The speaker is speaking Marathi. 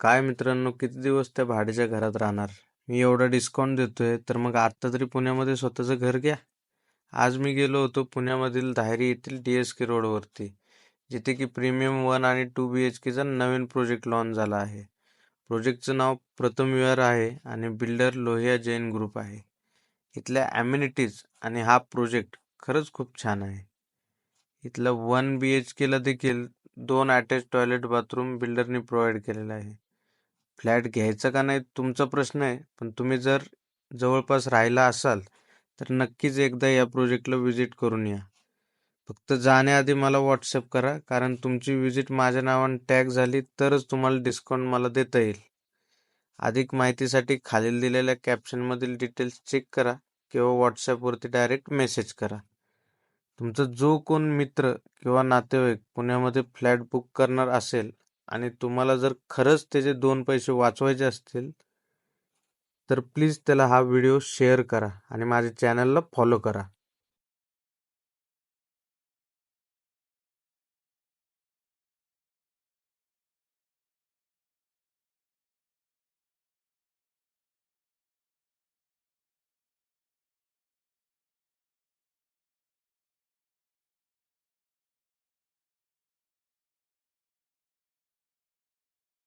काय मित्रांनो, किती दिवस त्या भाड्याच्या घरात राहणार? मी एवढा डिस्काउंट देतोय, तर मग आता तरी पुण्यामध्ये स्वतःचं घर घ्या. आज मी गेलो होतो पुण्यामधील धायरी येथील DSK रोडवरती, जिथे की प्रीमियम 1 आणि 2 BHKचा नवीन प्रोजेक्ट लॉन्च झाला आहे. प्रोजेक्टचं नाव प्रथम विहार आहे आणि बिल्डर लोहिया जैन ग्रुप आहे. इथल्या ॲम्युनिटीज आणि हा प्रोजेक्ट खरंच खूप छान आहे. इथलं 1 BHKला देखील 2 अटॅच टॉयलेट बाथरूम बिल्डरनी प्रोव्हाइड केलेलं आहे. फ्लॅट घ्यायचा का नाही तुमचा प्रश्न आहे, पण तुम्ही जर जवळपास राहायला असाल तर नक्कीच एकदा या प्रोजेक्टला व्हिजिट करून या. फक्त जाण्याआधी मला व्हॉट्सअप करा, कारण तुमची व्हिजिट माझ्या नावाने टॅग झाली तरच तुम्हाला डिस्काउंट मला देता येईल. अधिक माहितीसाठी खालील दिलेल्या कॅप्शनमधील डिटेल्स चेक करा किंवा व्हॉट्सअपवरती डायरेक्ट मेसेज करा. तुमचा जो कोण मित्र किंवा नातेवाईक पुण्यामध्ये फ्लॅट बुक करणार असेल आणि तुम्हाला जर खरंच त्याचे 2 पैसे वाचवायचे असतील, तर प्लीज त्याला हा व्हिडिओ शेअर करा आणि माझ्या चॅनलला फॉलो करा.